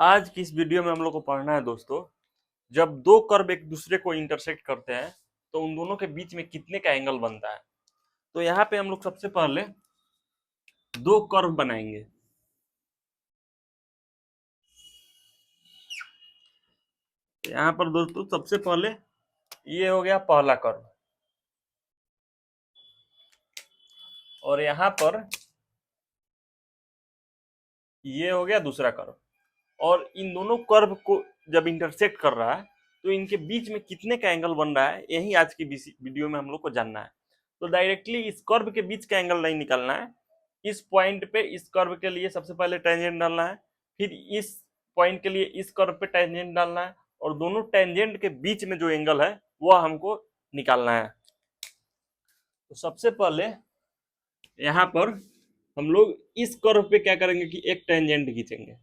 आज की इस वीडियो में हम लोग को पढ़ना है दोस्तों। जब दो कर्व एक दूसरे को इंटरसेक्ट करते हैं तो उन दोनों के बीच में कितने का एंगल बनता है। तो यहाँ पे हम लोग सबसे पहले दो कर्व बनाएंगे। यहाँ पर दोस्तों सबसे पहले ये हो गया पहला कर्व और यहाँ पर ये हो गया दूसरा कर्व। और इन दोनों कर्व को जब इंटरसेक्ट कर रहा है तो इनके बीच में कितने का एंगल बन रहा है, यही आज की वीडियो में हम लोग को जानना है। तो डायरेक्टली इस कर्व के बीच का एंगल नहीं निकालना है। इस पॉइंट पे इस कर्व के लिए सबसे पहले टेंजेंट डालना है, फिर इस पॉइंट के लिए इस कर्व पे टेंजेंट डालना है और दोनों टेंजेंट के बीच में जो एंगल है वह हमको निकालना है। तो सबसे पहले यहाँ पर हम लोग इस कर्व पे क्या करेंगे कि एक टेंजेंट खींचेंगे।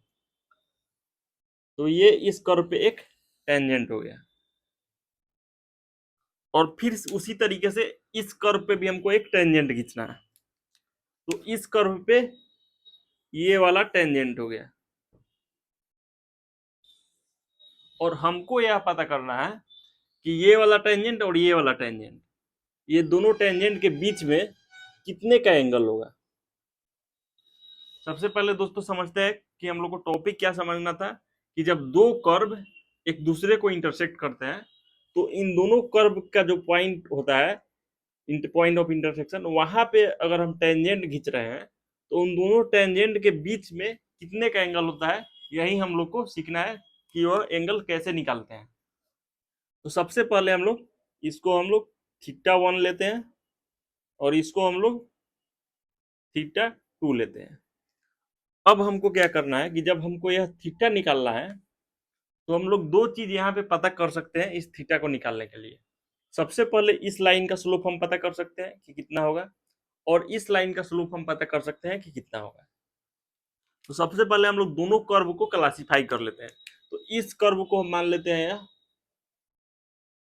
तो ये इस कर्व पे एक टेंजेंट हो गया और फिर उसी तरीके से इस कर्व पे भी हमको एक टेंजेंट खींचना है। तो इस कर्व पे ये वाला टेंजेंट हो गया और हमको यह पता करना है कि ये वाला टेंजेंट और ये वाला टेंजेंट, ये दोनों टेंजेंट के बीच में कितने का एंगल होगा। सबसे पहले दोस्तों समझते हैं कि हम लोग को टॉपिक क्या समझना था कि जब दो कर्व एक दूसरे को इंटरसेक्ट करते हैं तो इन दोनों कर्व का जो पॉइंट होता है, पॉइंट ऑफ इंटरसेक्शन, वहां पे अगर हम टेंजेंट खींच रहे हैं तो उन दोनों टेंजेंट के बीच में कितने का एंगल होता है, यही हम लोग को सीखना है कि वह एंगल कैसे निकालते हैं। तो सबसे पहले हम लोग थीटा 1 लेते हैं और इसको हम लोग थीटा 2 लेते हैं। अब हमको क्या करना है कि जब हमको यह थीटा निकालना है तो हम लोग दो चीज यहाँ पे पता कर सकते हैं इस थीटा को निकालने के लिए। सबसे पहले इस लाइन का स्लोप हम पता कर सकते हैं कि कितना होगा और इस लाइन का स्लोप हम पता कर सकते हैं कि कितना होगा। तो सबसे पहले हम लोग दोनों कर्व को क्लासिफाई कर लेते हैं। तो इस कर्व को हम मान लेते हैं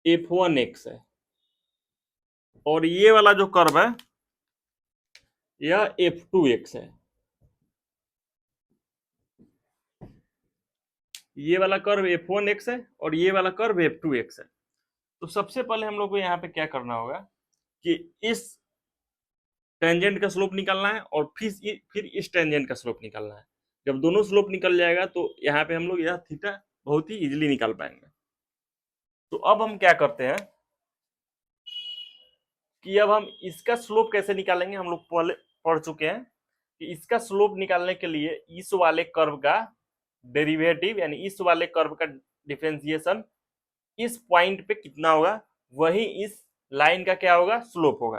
f1x है और ये वाला जो कर्व है यह f2x है। ये वाला कर्व f1x है और ये वाला कर्व f2x है। तो सबसे पहले हम लोग को यहाँ पे क्या करना होगा कि इस टेंजेंट का स्लोप निकालना है और फिर इस टेंजेंट का स्लोप निकालना है। जब दोनों स्लोप निकल जाएगा तो यहाँ पे हम लोग यह थीटा बहुत ही इजीली निकाल पाएंगे। तो अब हम क्या करते हैं कि अब हम इसका स्लोप कैसे निकालेंगे। हम लोग पहले पढ़ चुके हैं कि इसका स्लोप निकालने के लिए इस वाले कर्व का डेरिवेटिव यानी इस वाले कर्व का डिफरेंशिएशन इस पॉइंट पे कितना होगा, वही इस लाइन का क्या होगा, स्लोप होगा।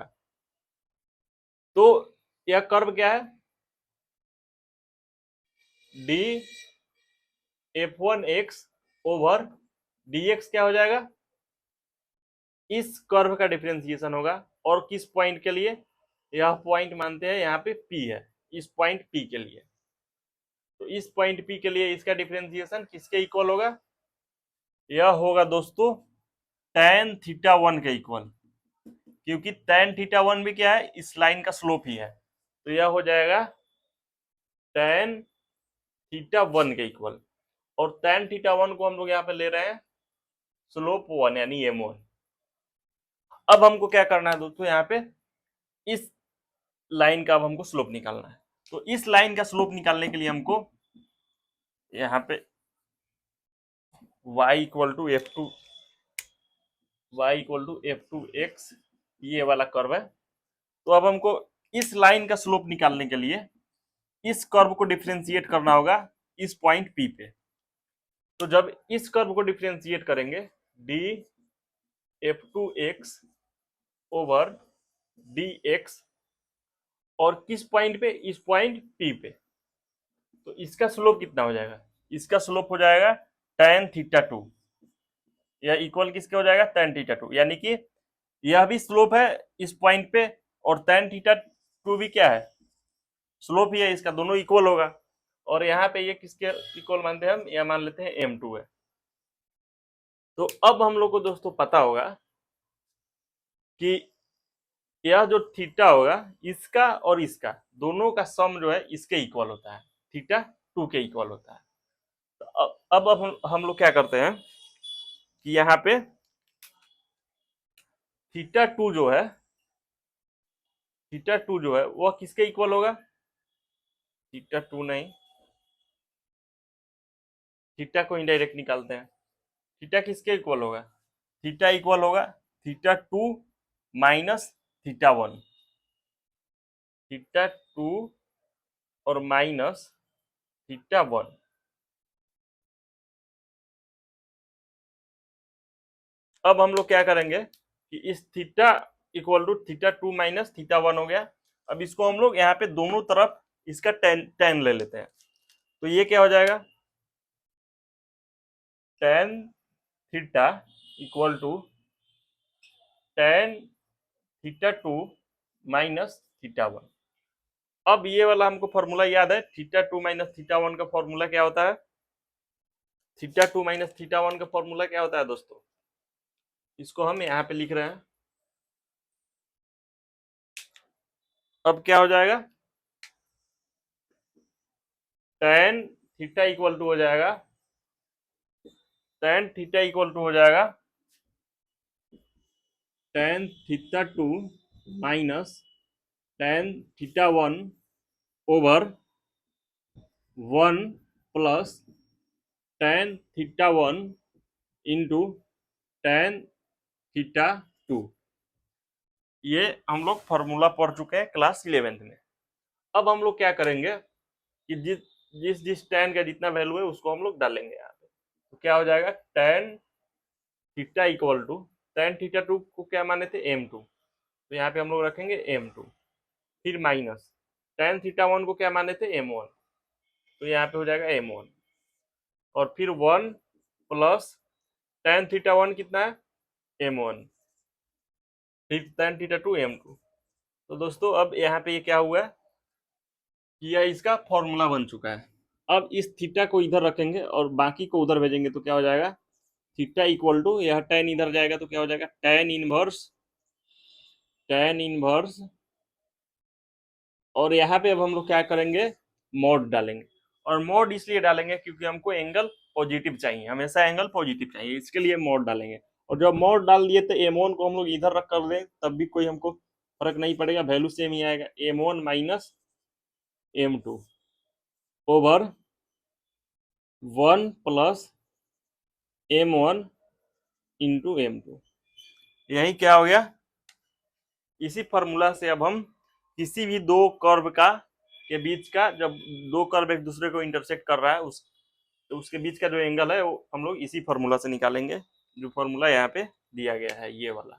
तो यह कर्व क्या है, डी f1x ओवर dx क्या हो जाएगा, इस कर्व का डिफरेंशिएशन होगा। और किस पॉइंट के लिए, यह पॉइंट मानते हैं यहाँ पे p है, इस पॉइंट p के लिए। तो इस पॉइंट p के लिए इसका डिफरेंशिएशन किसके इक्वल होगा, यह होगा दोस्तों tan थीटा 1 के इक्वल, क्योंकि tan थीटा 1 भी क्या है, इस लाइन का स्लोप ही है। तो यह हो जाएगा tan थीटा 1 के इक्वल और tan थीटा 1 को हम लोग यहाँ पे ले रहे हैं स्लोप 1 यानी m1। अब हमको क्या करना है दोस्तों, यहाँ पे इस लाइन का अब हमको स्लोप निकालना है। तो इस लाइन का स्लोप निकालने के लिए हमको यहाँ पे y equal to f to x, ये वाला कर्व है। तो अब हमको इस लाइन का स्लोप निकालने के लिए इस कर्व को डिफरेंशिएट करना होगा इस पॉइंट P पे। तो जब इस कर्व को डिफरेंशिएट करेंगे D F to x over D x और किस पॉइंट पे, इस पॉइंट P पे। तो इसका स्लोप कितना हो जाएगा, इसका स्लोप हो जाएगा tan थीटा 2, यह इक्वल किसके हो जाएगा, tan थीटा 2, यानी कि यह भी स्लोप है इस पॉइंट पे और tan थीटा 2 भी क्या है, स्लोप ही है इसका, दोनों इक्वल होगा। और यहाँ पे ये किसके इक्वल मानते हैं हम, यह मान लेते हैं m2 है। तो अब हम लोग को दोस्तों पता होगा कि यह जो थीटा होगा इसका और इसका दोनों का सम जो है इसके इक्वल होता है, थीटा 2 के इक्वल होता है। तो अब हम लोग क्या करते हैं कि यहाँ पे थीटा टू जो है, थीटा टू जो है वह किसके इक्वल होगा? थीटा टू नहीं, थीटा को इनडायरेक्ट निकालते हैं। थीटा किसके इक्वल होगा? थीटा इक्वल होगा theta two minus theta one. Theta two और माइनस थीटा वन। अब हम लोग क्या करेंगे कि इस theta equal to theta two minus theta one हो गया। अब इसको हम लोग यहाँ पे दोनों तरफ इसका टेन टेन ले लेते हैं, तो ये क्या हो जाएगा? Tan theta equal to tan theta two minus theta one. अब ये वाला हमको फॉर्मूला याद है, theta two minus theta one का फॉर्मूला क्या होता है? Theta two minus theta one का फॉर्मूला क्या होता है दोस्तों? इसको हम यहाँ पे लिख रहे हैं। अब क्या हो जाएगा? टेन थीटा इक्वल टू हो जाएगा, टेन थीटा इक्वल टू हो जाएगा tan theta two minus ten theta one over one plus tan theta one into ten theta to. ये हम लोग फॉर्मूला पढ़ चुके हैं क्लास 11th में। अब हम लोग क्या करेंगे कि जिस जिस जिस टेन का जितना वैल्यू है उसको हम लोग डालेंगे यहाँ पे। तो क्या हो जाएगा? Tan theta equal to, tan theta two को क्या माने थे? एम टू, तो यहाँ पे हम लोग रखेंगे एम टू। फिर माइनस टेन थीटा वन को क्या माने थे? एम वन, तो यहाँ पे हो जाएगा एम वन। और फिर one plus tan theta one कितना है? M one. फिर tan theta two M two. तो दोस्तों अब यहाँ पे ये क्या हुआ कि यह इसका फॉर्मूला बन चुका है। अब इस थीटा को इधर रखेंगे और बाकी को उधर भेजेंगे, तो क्या हो जाएगा? थीटा इक्वल टू, यह टेन इधर जाएगा तो क्या हो जाएगा? Tan inverse. और यहाँ पे अब हम लोग क्या करेंगे? मॉड डालेंगे। और मॉड इसलिए डालेंगे क्योंकि हमको एंगल पॉजिटिव चाहिए, हमेशा एंगल पॉजिटिव चाहिए, इसके लिए मॉड डालेंगे। और जब मॉड डाल दिए तो एम वन को हम लोग इधर रख कर दें तब भी कोई हमको फर्क नहीं पड़ेगा, वैल्यू सेम ही आएगा। M one minus m two over one plus m one into m two. यही क्या हो गया? इसी फॉर्मूला से अब हम किसी भी दो कर्व का के बीच का, जब दो कर्व एक दूसरे को इंटरसेक्ट कर रहा है तो उसके बीच का जो एंगल है वो हम लोग इसी फॉर्मूला से निकालेंगे, जो फॉर्मूला यहाँ पे दिया गया है ये वाला।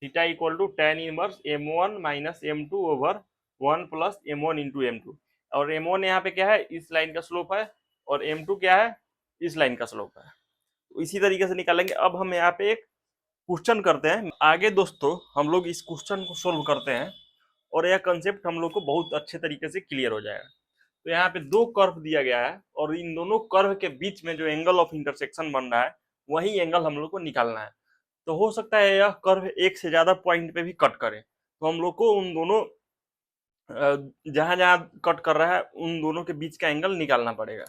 Theta equal to tan inverse m one minus m two over one plus m one into m two. और एम वन यहाँ पे क्या है? इस लाइन का स्लोप है, और एम टू क्या है? इस लाइन का स्लोप है। तो इसी तरीके से निकालेंगे। अब हम यहाँ पे एक क्वेश्चन करते हैं आगे दोस्तों, हम लोग इस क्वेश्चन को सोल्व करते हैं और यह कंसेप्ट हम लोग को बहुत अच्छे तरीके से क्लियर हो जाएगा। तो यहाँ पे दो कर्व दिया गया है और इन दोनों कर्व के बीच में जो एंगल ऑफ इंटरसेक्शन बन रहा है वही एंगल हम लोग को निकालना है। तो हो सकता है यह कर्व एक से ज्यादा पॉइंट पे भी कट करे, तो हम लोग को उन दोनों जहां जहां कट कर रहा है उन दोनों के बीच का एंगल निकालना पड़ेगा।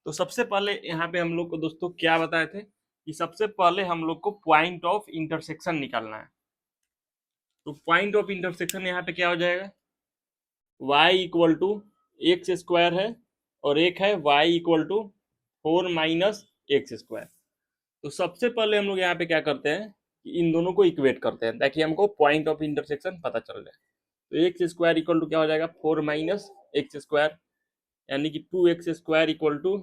तो सबसे पहले यहाँ पे हम लोग को दोस्तों क्या बताए थे कि सबसे पहले हम लोग को पॉइंट ऑफ इंटरसेक्शन निकालना है। तो पॉइंट ऑफ इंटरसेक्शन यहाँ पे क्या हो जाएगा? y equal to x square है और एक है y equal to four minus x square. तो सबसे पहले हम लोग यहाँ पे क्या करते हैं कि इन दोनों को इक्वेट करते हैं ताकि हमको पॉइंट ऑफ इंटरसेक्शन पता चल जाए। तो एक्स स्क्वायर इक्वल टू क्या हो जाएगा? फोर माइनस एक्स स्क्वायर, यानी कि two x square equal to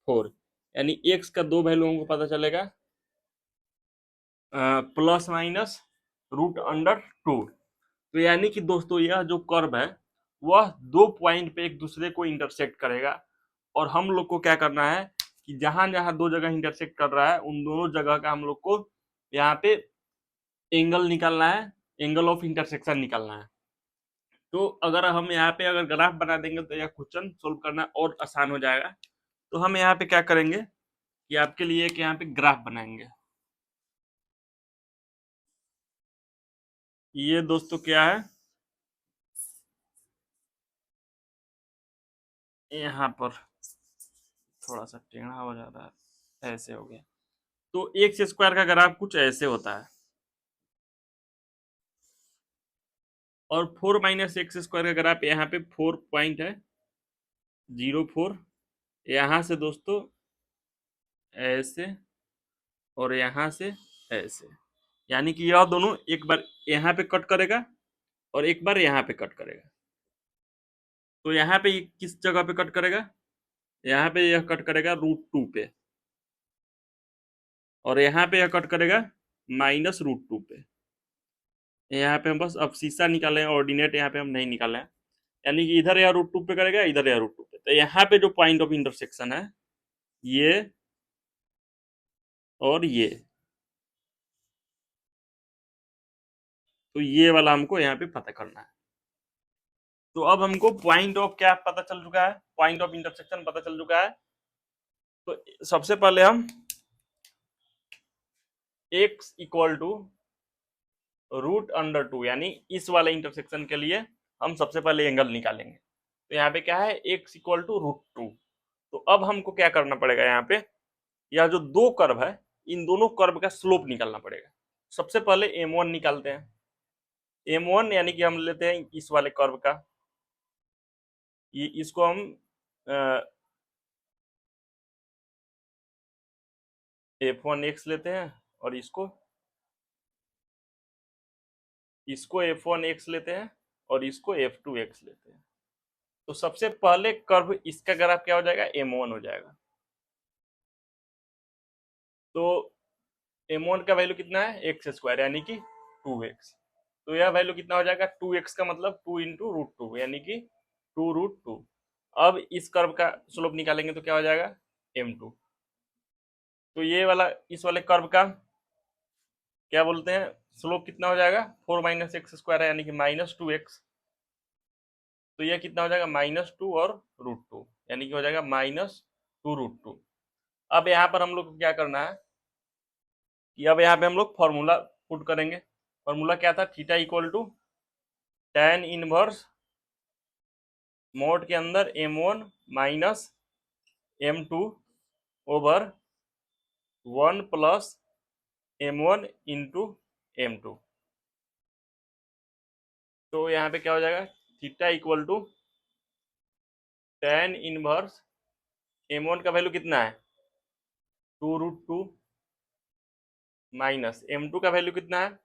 four. यानी एक्स का दो वैल्यू हमको पता चलेगा plus minus root under two. तो यानी कि दोस्तों यह जो कर्व है वह दो पॉइंट पे एक दूसरे को इंटरसेक्ट करेगा, और हम लोग को क्या करना है कि जहां जहां दो जगह इंटरसेक्ट कर रहा है उन दोनों जगह का हम लोग को यहाँ पे एंगल निकालना है, एंगल ऑफ इंटरसेक्शन निकालना है। तो अगर हम यहाँ पे अगर ग्राफ बना देंगे तो यह क्वेश्चन सोल्व करना और आसान हो जाएगा। तो हम यहाँ पे क्या करेंगे कि आपके लिए एक यहाँ पे ग्राफ बनाएंगे। ये दोस्तों क्या है? यहाँ पर थोड़ा सा टेढ़ा हो जा रहा है, ऐसे हो गया। तो एक्स स्क्वायर का ग्राफ कुछ ऐसे होता है, और 4 - x² का ग्राफ यहाँ पे 4 पॉइंट है 0 4, यहाँ से दोस्तों ऐसे, और यहाँ से ऐसे, यानी कि यह दोनों एक बार यहाँ पे कट करेगा और एक बार यहाँ पे कट करेगा। तो यहाँ पे ये किस जगह पे कट करेगा, यहाँ पे यह कट करेगा √2 पे, और यहाँ पे यह कट करेगा -√2 पे। यहाँ पे हम बस अब शीशा निकाले हैं, ऑर्डिनेट यहाँ पे हम नहीं निकाले हैं, यानी कि इधर यह √2 पे करेगा, इधर यह √2 पे। तो यहाँ पे जो पॉइंट ऑफ इंटरसेक्शन है ये और ये, तो ये वाला हमको यहाँ पे पता करना है। तो अब हमको पॉइंट ऑफ क्या पता चल चुका है, पॉइंट ऑफ इंटरसेक्शन पता चल चुका है। तो सबसे पहले हम x इक्वल टू √√2 यानी इस वाले इंटरसेक्शन के लिए हम सबसे पहले एंगल निकालेंगे। तो यहाँ पे क्या है, x इक्वल टू √2। तो अब हमको क्या करना पड़ेगा, यहाँ पे यह जो दो कर्व है इन दोनों कर्व का स्लोप निकालना पड़ेगा। सबसे पहले m1 निकालते हैं। m1 यानी कि हम लेते हैं इस वाले कर्व का, ये इसको हम f1x लेते हैं, और इसको f1x लेते हैं, और इसको f2x लेते हैं। तो सबसे पहले कर्व इसका ग्राफ क्या हो जाएगा, m1 हो जाएगा। तो m1 का वैल्यू कितना है, x² यानी कि 2x। तो यह वैल्यू कितना हो जाएगा, 2x का मतलब 2 × √2 यानी कि 2√2। अब इस कर्व का स्लोप निकालेंगे तो क्या हो जाएगा, m2। तो ये वाला इस वाले कर्व का क्या बोलते हैं, स्लोप कितना हो जाएगा, 4 - x² है यानी कि -2x। तो यह कितना हो जाएगा, -2 और √2 यानी कि हो जाएगा -2√2। अब यहाँ पर हम लोग को क्या करना है कि अब यहाँ पे हम लोग फॉर्मूला पुट करेंगे। फॉर्मूला क्या था, theta equal to tan inverse mod के अंदर m1 minus m2 over 1 plus m1 into m2। तो यहाँ पे क्या हो जाएगा, theta equal to tan inverse m1 का वैल्यू कितना है 2√2 माइनस m2 का वैल्यू कितना है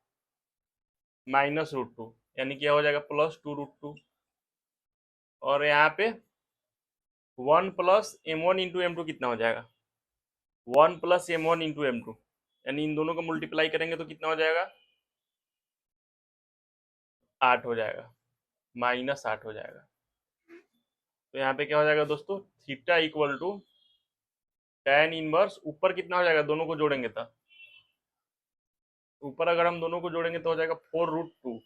-√2 यानी क्या हो जाएगा +2√2, और यहाँ पे 1 प्लस m1 इंटू m2 कितना हो जाएगा 1 प्लस m1 इंटू m2, यानी इन दोनों को मल्टीप्लाई करेंगे तो कितना हो जाएगा 8 हो जाएगा, -8 हो जाएगा। तो यहाँ पे क्या हो जाएगा दोस्तों, theta equal to tan inverse, ऊपर कितना हो जाएगा दोनों को जोड़ेंगे तो ऊपर अगर हम दोनों को जोड़ेंगे तो हो जाएगा 4√2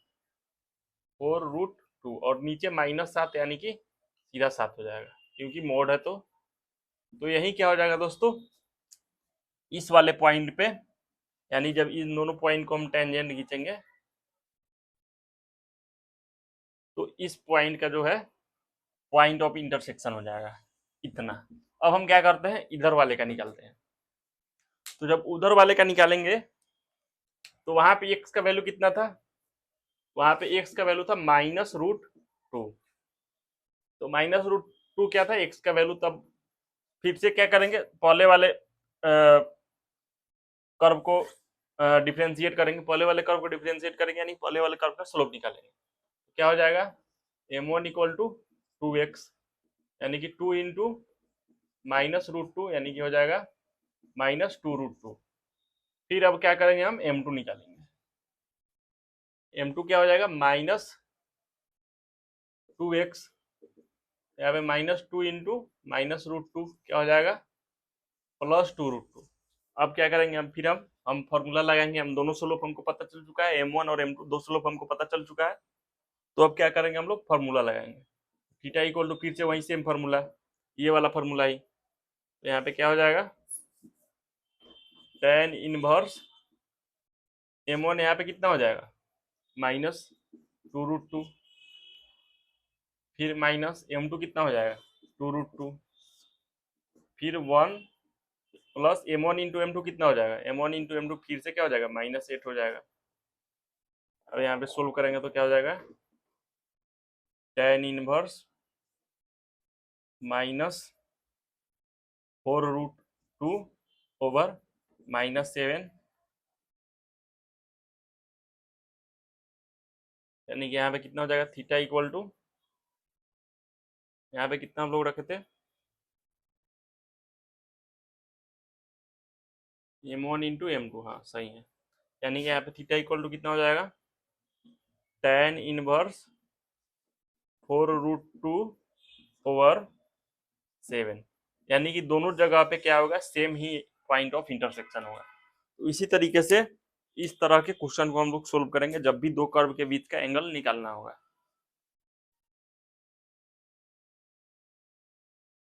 और नीचे -7 यानी कि सीधा 7 हो जाएगा क्योंकि मोड है। तो यही क्या हो जाएगा दोस्तों, इस वाले पॉइंट पे, यानी जब इन दोनों पॉइंट को हम टेंजेंट खींचेंगे तो इस पॉइंट का जो है पॉइंट ऑफ इंटरसेक्शन हो जाएगा इतना। अब हम क्या करते हैं, इधर वाले का निकालते हैं। तो जब उधर वाले का निकालेंगे तो वहां पे x का वैल्यू कितना था, वहां पे x का वैल्यू था -√2। तो -√2 क्या था x का वैल्यू। तब फिर से क्या करेंगे, पहले वाले कर्व को डिफरेंशिएट करेंगे, पहले वाले कर्व को डिफरेंशिएट करेंगे यानी पहले वाले कर्व का स्लोप निकालेंगे। क्या हो जाएगा m1 इक्वल टू 2x यानी कि 2 इंटू -√2 यानी कि हो जाएगा -2√2। फिर अब क्या करेंगे, हम m2 निकालेंगे। m2 क्या हो जाएगा -2x, यहाँ पे -2 इंटू -√2 क्या हो जाएगा +2√2। अब क्या करेंगे, हम फॉर्मूला लगाएंगे। हम दोनों स्लोप हमको पता चल चुका है, m1 और m2 दो स्लोप हमको पता चल चुका है। तो अब क्या करेंगे, हम लोग फॉर्मूला लगाएंगे। थीटा इक्वल टू फिर से वही सेम फॉर्मूला, ये वाला फॉर्मूला ही। तो यहाँ पे क्या हो जाएगा, tan इनवर्स m1 यहाँ पे कितना हो जाएगा -2√2, फिर माइनस m2 कितना हो जाएगा 2√2, फिर 1 plus m1 into m to कितना हो जाएगा, m1 इंटू एम टू फिर से क्या हो जाएगा -8 हो जाएगा। अब यहाँ पे सोल्व करेंगे तो क्या हो जाएगा, tan इनवर्स -4√2 ओवर -7, यानी कि यहाँ पे कितना हो जाएगा, थीटा इक्वल टू, यहाँ पे कितना हम लोग रखे थे, m1 इंटू एम टू, हाँ सही है। यानी कि यहाँ पे थीटा इक्वल टू कितना हो जाएगा, tan इनवर्स 4√2 ओवर 7, यानी कि दोनों जगह पे क्या होगा, same he point of intersection होगा। तो इसी तरीके से इस तरह के क्वेश्चन को हम लोग सोल्व करेंगे जब भी दो कर्व के बीच का एंगल निकालना होगा।